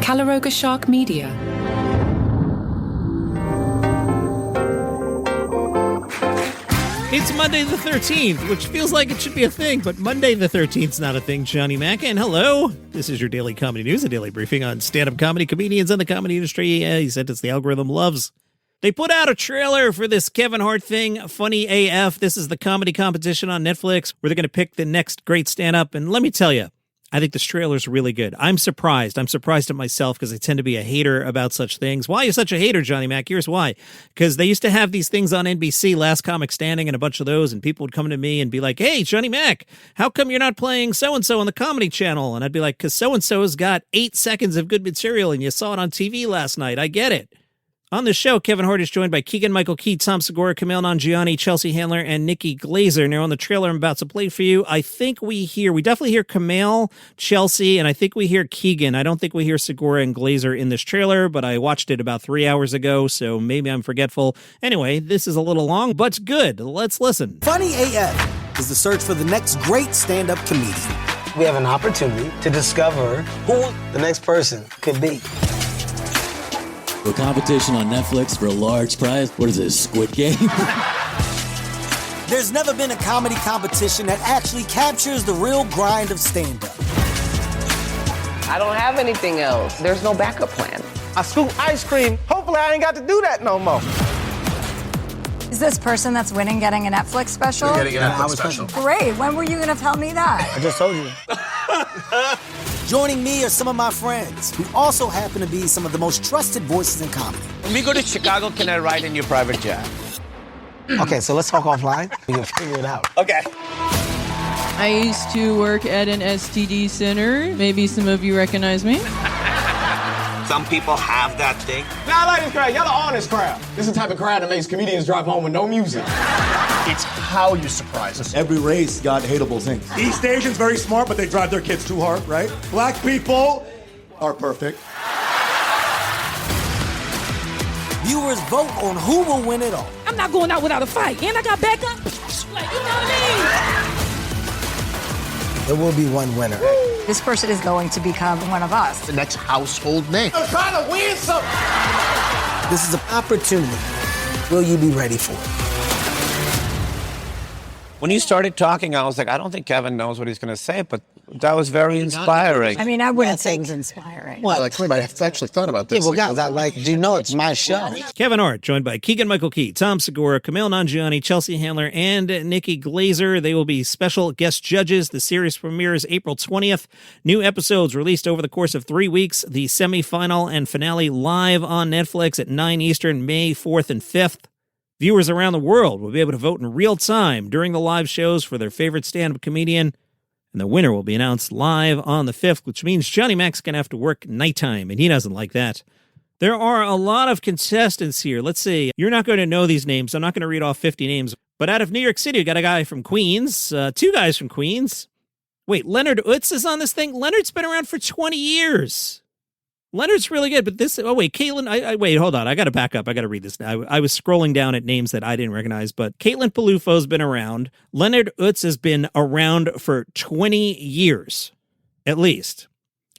Calaroga Shark Media. It's Monday the 13th, which feels like it should be a thing, but Monday the 13th is not a thing. Johnny Mac, and hello. This is your daily comedy news, a daily briefing on stand-up comedy, comedians, and the comedy industry. He said it's the algorithm loves. They put out a trailer for this Kevin Hart thing, Funny AF. This is the comedy competition on Netflix where they're going to pick the next great stand-up. And let me tell you, I think this trailer's really good. I'm surprised. I'm surprised at myself because I tend to be a hater about such things. Why are you such a hater, Johnny Mac? Here's why. Because they used to have these things on NBC, Last Comic Standing, and a bunch of those, and people would come to me and be like, hey, Johnny Mac, how come you're not playing so-and-so on the Comedy Channel? And I'd be like, because so-and-so's got 8 seconds of good material, and you saw it on TV last night. I get it. On the show, Kevin Hart is joined by Keegan-Michael Key, Tom Segura, Camille, Nanjiani, Chelsea Handler, and Nikki Glaser. Now, on the trailer I'm about to play for you, I think we definitely hear Camille, Chelsea, and I think we hear Keegan. I don't think we hear Segura and Glaser in this trailer, but I watched it about 3 hours ago, so maybe I'm forgetful. Anyway, this is a little long, but good. Let's listen. Funny AF is the search for the next great stand-up comedian. We have an opportunity to discover who the next person could be. A competition on Netflix for a large prize. What is this, Squid Game? There's never been a comedy competition that actually captures the real grind of stand-up. I don't have anything else. There's no backup plan. I scoop ice cream. Hopefully I ain't got to do that no more. Is this person that's winning getting a Netflix special? You're getting a Netflix special. Great. When were you going to tell me that? I just told you. Joining me are some of my friends who also happen to be some of the most trusted voices in comedy. When we go to Chicago, can I ride in your private jet? Okay, so let's talk offline. We can figure it out. Okay. I used to work at an STD center. Maybe some of you recognize me. Some people have that thing. Now I like this crowd. Y'all the honest crowd. This is the type of crowd that makes comedians drive home with no music. It's how you surprise us. Every race got hateable things. East Asians very smart, but they drive their kids too hard, right? Black people are perfect. Viewers vote on who will win it all. I'm not going out without a fight. And I got backup. Like, you know what I mean? There will be one winner. This person is going to become one of us. The next household name. I'm trying to win something. This is an opportunity. Will you be ready for it? When you started talking, I was like, I don't think Kevin knows what he's going to say, but that was very inspiring. I mean, I wouldn't say it was inspiring. Well, like, I have actually thought about this. Yeah, well, guys, you know it's my show. Kevin Hart, joined by Keegan-Michael Key, Tom Segura, Camille Nanjiani, Chelsea Handler, and Nikki Glaser. They will be special guest judges. The series premieres April 20th. New episodes released over the course of 3 weeks. The semifinal and finale live on Netflix at 9 Eastern, May 4th and 5th. Viewers around the world will be able to vote in real time during the live shows for their favorite stand-up comedian. And the winner will be announced live on the 5th, which means Johnny Mac's going to have to work nighttime, and he doesn't like that. There are a lot of contestants here. Let's see. You're not going to know these names. I'm not going to read off 50 names. But out of New York City, we got a guy from Queens, 2 guys from Queens. Wait, Leonard Ouzts is on this thing? Leonard's been around for 20 years. Leonard's really good, but this... Oh, wait, Caitlin... wait, hold on. I got to back up. I got to read this now. I was scrolling down at names that I didn't recognize, but Caitlin Peluffo's been around. Leonard Ouzts has been around for 20 years, at least.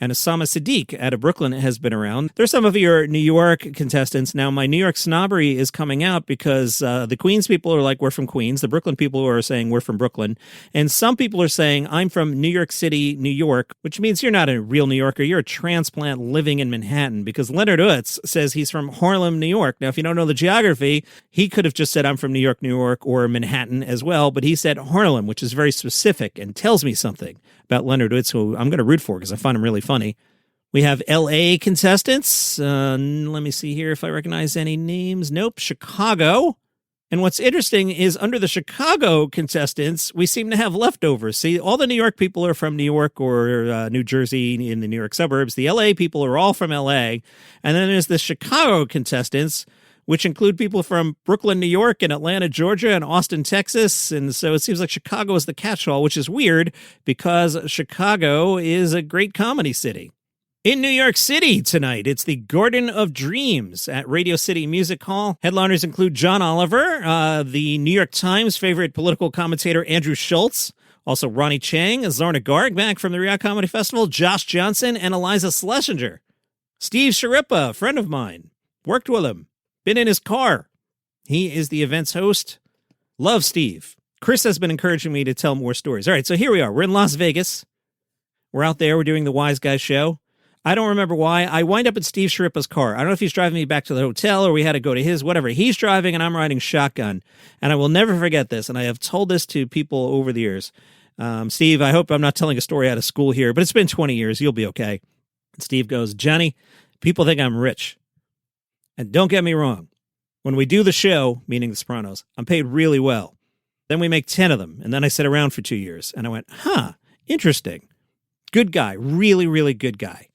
And Osama Sadiq out of Brooklyn has been around. There's some of your New York contestants. Now, my New York snobbery is coming out because the Queens people are like, we're from Queens. The Brooklyn people are saying, we're from Brooklyn. And some people are saying, I'm from New York City, New York, which means you're not a real New Yorker. You're a transplant living in Manhattan, because Leonard Ouzts says he's from Harlem, New York. Now, if you don't know the geography, he could have just said, I'm from New York, New York, or Manhattan as well. But he said Harlem, which is very specific and tells me something about Leonard Ouzts, who I'm going to root for because I find him really funny. We have L.A. contestants. Let me see here if I recognize any names. Nope. Chicago. And what's interesting is under the Chicago contestants, we seem to have leftovers. See, all the New York people are from New York or New Jersey in the New York suburbs. The L.A. people are all from L.A. And then there's the Chicago contestants, which include people from Brooklyn, New York, and Atlanta, Georgia, and Austin, Texas. And so it seems like Chicago is the catch-all, which is weird because Chicago is a great comedy city. In New York City tonight, it's the Garden of Dreams at Radio City Music Hall. Headliners include John Oliver, the New York Times favorite political commentator Andrew Schultz, also Ronnie Chang, Zarna Garg back from the Riyadh Comedy Festival, Josh Johnson, and Eliza Schlesinger. Steve Schirripa, a friend of mine. Worked with him. Been in his car. He is the events host. Love Steve. Chris has been encouraging me to tell more stories. All right, so here we are. We're in Las Vegas. We're out there. We're doing the Wise Guy show. I don't remember why. I wind up in Steve Schirripa's car. I don't know if he's driving me back to the hotel or we had to go to his, whatever. He's driving and I'm riding shotgun. And I will never forget this. And I have told this to people over the years. Steve, I hope I'm not telling a story out of school here, but it's been 20 years. You'll be okay. And Steve goes, Johnny, people think I'm rich. And don't get me wrong. When we do the show, meaning The Sopranos, I'm paid really well. Then we make 10 of them. And then I sit around for 2 years. And I went, interesting. Good guy. Really, really good guy.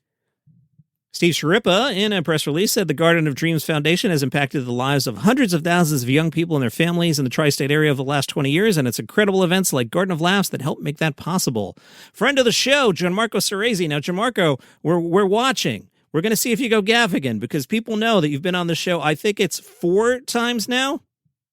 Steve Schirripa, in a press release, said the Garden of Dreams Foundation has impacted the lives of hundreds of thousands of young people and their families in the tri-state area over the last 20 years, and it's incredible events like Garden of Laughs that help make that possible. Friend of the show, Gianmarco Soresi. Now, Gianmarco, we're watching. We're going to see if you go Gaffigan, because people know that you've been on the show, I think it's 4 times now.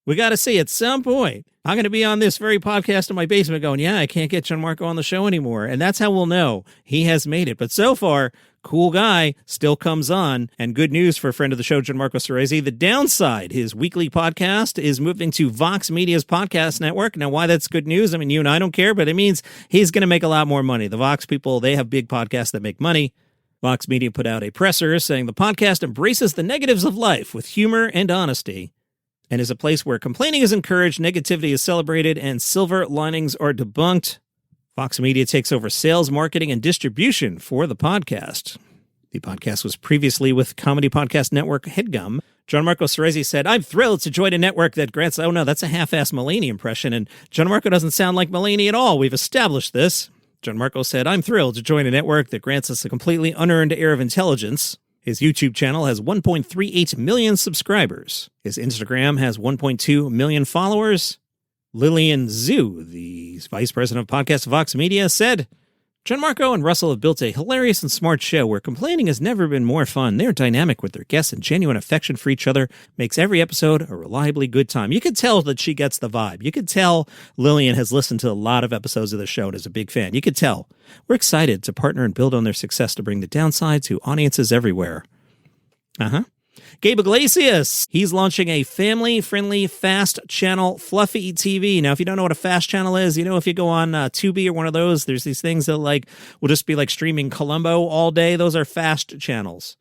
We got to see at some point. I'm going to be on this very podcast in my basement going, I can't get Gianmarco on the show anymore. And that's how we'll know he has made it. But so far, cool guy, still comes on. And good news for a friend of the show, Gianmarco Soresi. The downside, his weekly podcast is moving to Vox Media's podcast network. Now, why that's good news? I mean, you and I don't care, but it means he's going to make a lot more money. The Vox people, they have big podcasts that make money. Vox Media put out a presser saying the podcast embraces the negatives of life with humor and honesty, and is a place where complaining is encouraged, negativity is celebrated, and silver linings are debunked. Vox Media takes over sales, marketing, and distribution for the podcast. The podcast was previously with Comedy Podcast Network HeadGum. Gianmarco Soresi said, I'm thrilled to join a network that grants... Oh, no, that's a half-assed Mulaney impression, and Gianmarco doesn't sound like Mulaney at all. We've established this. Gianmarco said, I'm thrilled to join a network that grants us a completely unearned air of intelligence. His YouTube channel has 1.38 million subscribers. His Instagram has 1.2 million followers. Lillian Zhu, the vice president of podcast Vox Media, said, Gianmarco and Russell have built a hilarious and smart show where complaining has never been more fun. They're dynamic with their guests and genuine affection for each other makes every episode a reliably good time. You could tell that she gets the vibe. You could tell Lillian has listened to a lot of episodes of the show and is a big fan. You could tell. We're excited to partner and build on their success to bring the downside to audiences everywhere. Gabriel Iglesias, he's launching a family-friendly fast channel, Fluffy TV. Now, if you don't know what a fast channel is, if you go on Tubi or one of those, there's these things that will just be like streaming Columbo all day. Those are fast channels.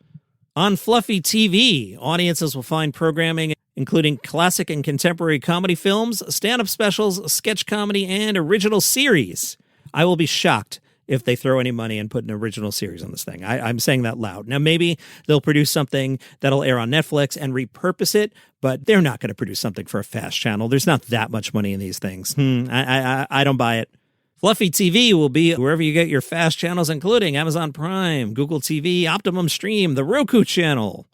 On Fluffy TV, audiences will find programming including classic and contemporary comedy films, stand-up specials, sketch comedy, and original series. I will be shocked if they throw any money and put an original series on this thing. I'm saying that loud. Now, maybe they'll produce something that'll air on Netflix and repurpose it, but they're not going to produce something for a fast channel. There's not that much money in these things. I don't buy it. Fluffy TV will be wherever you get your fast channels, including Amazon Prime, Google TV, Optimum Stream, the Roku channel,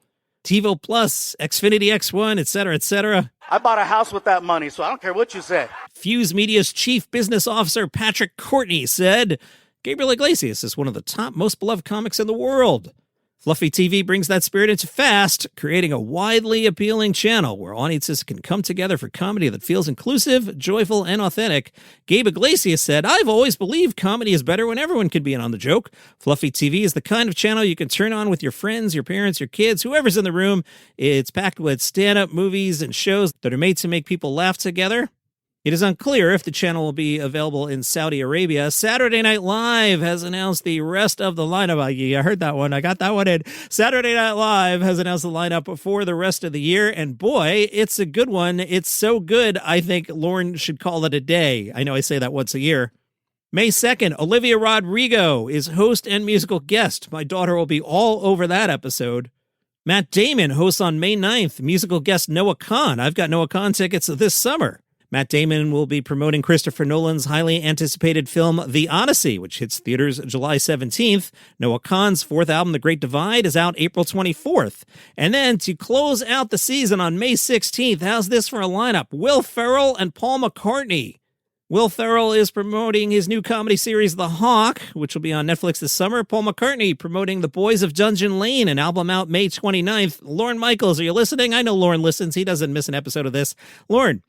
TiVo Plus, Xfinity X1, etc., etc. I bought a house with that money, so I don't care what you say. Fuse Media's chief business officer, Patrick Courtney, said, Gabriel Iglesias is one of the top most beloved comics in the world. Fluffy TV brings that spirit into fast, creating a widely appealing channel where audiences can come together for comedy that feels inclusive, joyful, and authentic. Gabe Iglesias said, I've always believed comedy is better when everyone can be in on the joke. Fluffy TV is the kind of channel you can turn on with your friends, your parents, your kids, whoever's in the room. It's packed with stand-up movies and shows that are made to make people laugh together. It is unclear if the channel will be available in Saudi Arabia. Saturday Night Live has announced the rest of the lineup. I heard that one. I got that one in. Saturday Night Live has announced the lineup for the rest of the year. And boy, it's a good one. It's so good, I think Lauren should call it a day. I know I say that once a year. May 2nd, Olivia Rodrigo is host and musical guest. My daughter will be all over that episode. Matt Damon hosts on May 9th. Musical guest Noah Kahan. I've got Noah Kahan tickets this summer. Matt Damon will be promoting Christopher Nolan's highly anticipated film, The Odyssey, which hits theaters July 17th. Noah Kahan's fourth album, The Great Divide, is out April 24th. And then to close out the season on May 16th, how's this for a lineup? Will Ferrell and Paul McCartney. Will Ferrell is promoting his new comedy series, The Hawk, which will be on Netflix this summer. Paul McCartney promoting The Boys of Dungeon Lane, an album out May 29th. Lorne Michaels, are you listening? I know Lorne listens. He doesn't miss an episode of this. Lorne,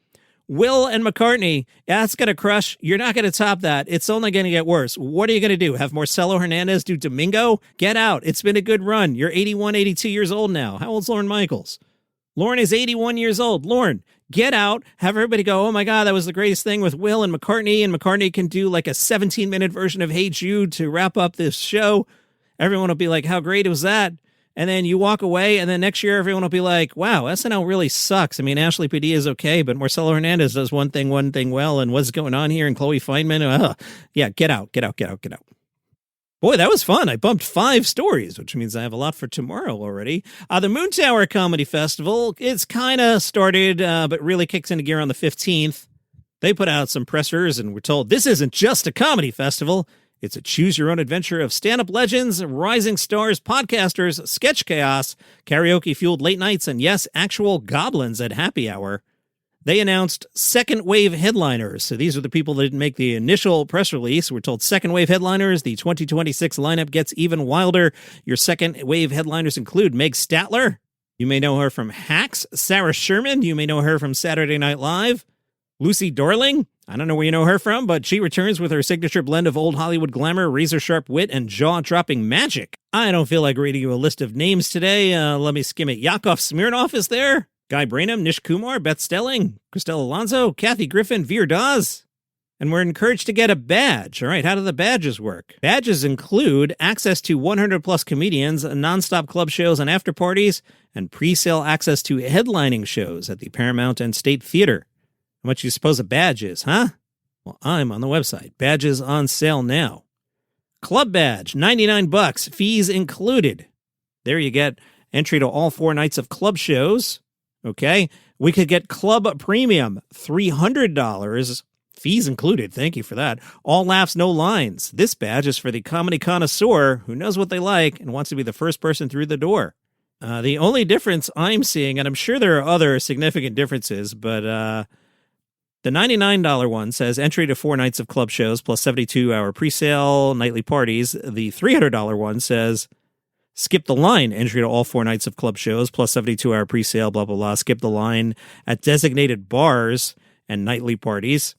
Will and McCartney, that's going to crush. You're not going to top that. It's only going to get worse. What are you going to do? Have Marcelo Hernandez do Domingo? Get out. It's been a good run. You're 81, 82 years old now. How old's Lorne Michaels? Lorne is 81 years old. Lorne, get out. Have everybody go, oh my God, that was the greatest thing with Will and McCartney can do like a 17-minute version of Hey Jude to wrap up this show. Everyone will be like, how great was that? And then you walk away, and then next year everyone will be like, wow, SNL really sucks. I mean, Ashley Padilla is okay, but Marcelo Hernandez does one thing well, and what's going on here? And Chloe Feynman, yeah, get out. Boy, that was fun. I bumped 5 stories, which means I have a lot for tomorrow already. The Moontower Comedy Festival, it's kind of started, but really kicks into gear on the 15th. They put out some pressers, and we're told this isn't just a comedy festival. It's a choose-your-own-adventure of stand-up legends, rising stars, podcasters, sketch chaos, karaoke-fueled late nights, and yes, actual goblins at happy hour. They announced second-wave headliners. So these are the people that didn't make the initial press release. We're told second-wave headliners. The 2026 lineup gets even wilder. Your second-wave headliners include Meg Statler. You may know her from Hacks. Sarah Sherman. You may know her from Saturday Night Live. Lucy Darling. I don't know where you know her from, but she returns with her signature blend of old Hollywood glamour, razor-sharp wit, and jaw-dropping magic. I don't feel like reading you a list of names today. Let me skim it. Yakov Smirnoff is there. Guy Branum, Nish Kumar, Beth Stelling, Christelle Alonso, Kathy Griffin, Veer Dawes. And we're encouraged to get a badge. All right, how do the badges work? Badges include access to 100-plus comedians, nonstop club shows and after parties, and pre-sale access to headlining shows at the Paramount and State Theater. How much do you suppose a badge is, huh? Well, I'm on the website. Badges on sale now. Club badge, $99, fees included. There you get entry to all 4 nights of club shows. Okay, we could get Club Premium, $300, fees included. Thank you for that. All laughs, no lines. This badge is for the comedy connoisseur who knows what they like and wants to be the first person through the door. The only difference I'm seeing, and I'm sure there are other significant differences, but the $99 one says entry to 4 nights of club shows plus 72-hour pre-sale nightly parties. The $300 one says skip the line, entry to all 4 nights of club shows, plus 72-hour pre-sale, blah, blah, blah. Skip the line at designated bars and nightly parties.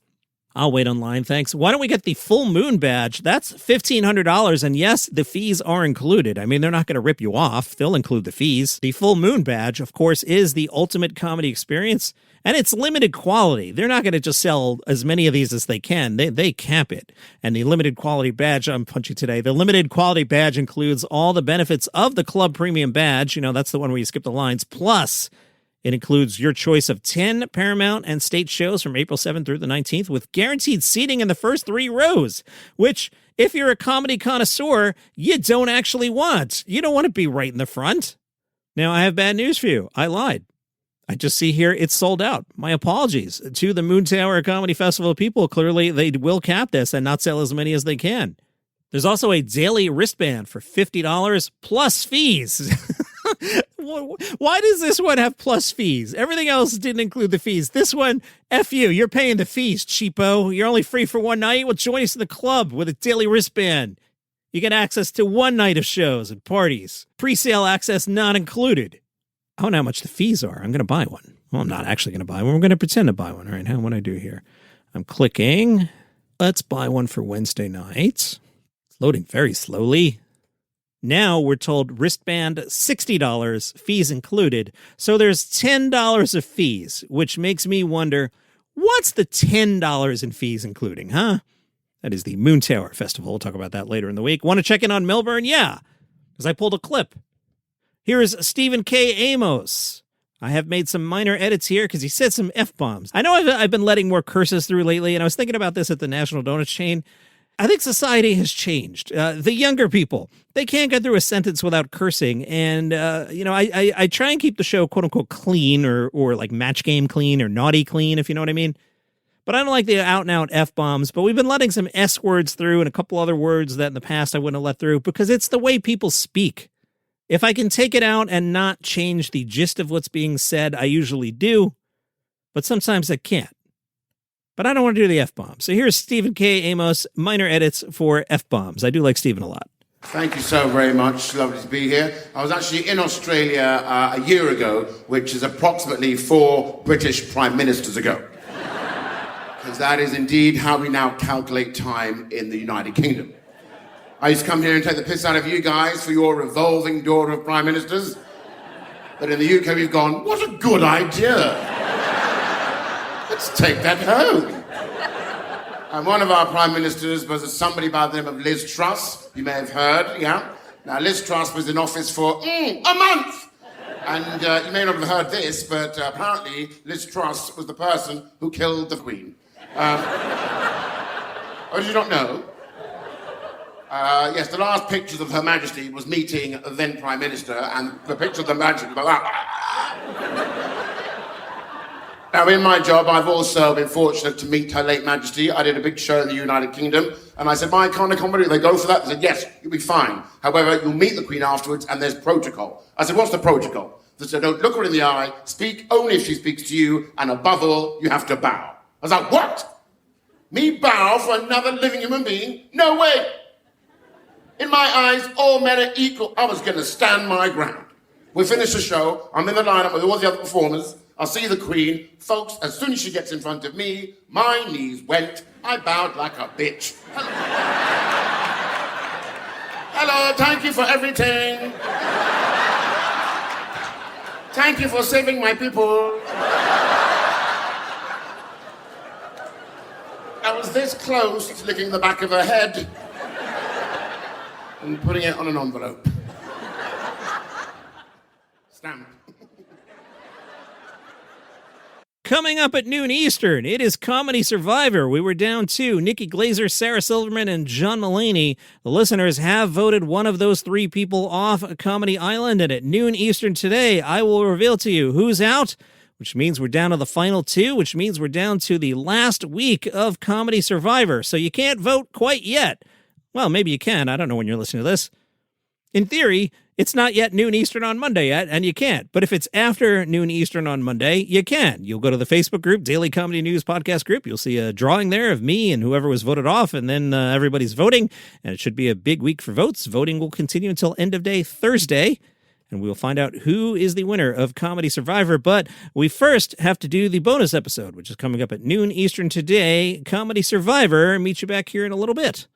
I'll wait online, thanks. Why don't we get the full moon badge? That's $1,500, and yes, the fees are included. I mean, they're not going to rip you off. They'll include the fees. The full moon badge, of course, is the ultimate comedy experience, and it's limited quality. They're not going to just sell as many of these as they can. They cap it. And the limited quality badge, I'm punchy today, the limited quality badge includes all the benefits of the Club Premium badge. You know, that's the one where you skip the lines. Plus, it includes your choice of 10 Paramount and State shows from April 7th through the 19th with guaranteed seating in the first 3 rows, which, if you're a comedy connoisseur, you don't actually want. You don't want to be right in the front. Now, I have bad news for you. I lied. I just see here it's sold out. My apologies to the Moontower Comedy Festival people. Clearly, they will cap this and not sell as many as they can. There's also a daily wristband for $50 plus fees. Why does this one have plus fees? Everything else didn't include the fees. This one, F you, you're paying the fees, cheapo. You're only free for 1 night. Well, join us in the club with a daily wristband. You get access to 1 night of shows and parties. Pre-sale access not included. I don't know how much the fees are. I'm going to buy one. Well, I'm not actually going to buy one. We're going to pretend to buy one. All right, what do I do here? I'm clicking. Let's buy one for Wednesday nights. It's loading very slowly. Now we're told wristband $60, fees included. So there's $10 of fees, which makes me wonder, what's the $10 in fees including, huh? That is the Moontower Festival. We'll talk about that later in the week. Want to check in on Melbourne? Yeah, because I pulled a clip. Here is Stephen K. Amos. I have made some minor edits here because he said some F-bombs. I know I've been letting more curses through lately, and I was thinking about this at the National Donuts chain. I think society has changed. The younger people, they can't get through a sentence without cursing. And, I try and keep the show, quote unquote, clean or like match game clean or naughty clean, if you know what I mean. But I don't like the out and out F-bombs. But we've been letting some S words through and a couple other words that in the past I wouldn't have let through because it's the way people speak. If I can take it out and not change the gist of what's being said, I usually do. But sometimes I can't. But I don't want to do the F-bomb. So here's Stephen K. Amos, minor edits for F-bombs. I do like Stephen a lot. Thank you so very much. Lovely to be here. I was actually in Australia a year ago, which is approximately 4 British prime ministers ago. because that is indeed how we now calculate time in the United Kingdom. I used to come here and take the piss out of you guys for your revolving door of prime ministers. But in the UK, we've gone, what a good idea. Let's take that home. And one of our prime ministers was somebody by the name of Liz Truss. You may have heard, yeah? Now, Liz Truss was in office for a month. And you may not have heard this, but apparently Liz Truss was the person who killed the Queen. Oh, did you not know? Yes, the last pictures of Her Majesty was meeting the then Prime Minister, and the picture of the Majesty was like that. Now, in my job, I've also been fortunate to meet Her late Majesty. I did a big show in the United Kingdom, and I said, my kind of comedy, they go for that? They said, yes, you'll be fine. However, you'll meet the Queen afterwards, and there's protocol. I said, what's the protocol? They said, don't look her in the eye, speak only if she speaks to you, and above all, you have to bow. I was like, what? Me bow for another living human being? No way! In my eyes, all men are equal. I was going to stand my ground. We finish the show. I'm in the lineup with all the other performers. I'll see the Queen. Folks, as soon as she gets in front of me, my knees went. I bowed like a bitch. Hello, thank you for everything. Thank you for saving my people. I was this close to licking the back of her head and putting it on an envelope. Stamp. Coming up at noon Eastern, it is Comedy Survivor. We were down to Nikki Glaser, Sarah Silverman, and John Mulaney. The listeners have voted one of those three people off Comedy Island, and at noon Eastern today, I will reveal to you who's out, which means we're down to the final two, which means we're down to the last week of Comedy Survivor. So you can't vote quite yet. Well, maybe you can. I don't know when you're listening to this. In theory, it's not yet noon Eastern on Monday yet, and you can't. But if it's after noon Eastern on Monday, you can. You'll go to the Facebook group, Daily Comedy News Podcast Group. You'll see a drawing there of me and whoever was voted off, and then everybody's voting. And it should be a big week for votes. Voting will continue until end of day Thursday, and we'll find out who is the winner of Comedy Survivor. But we first have to do the bonus episode, which is coming up at noon Eastern today. Comedy Survivor. Meet you back here in a little bit.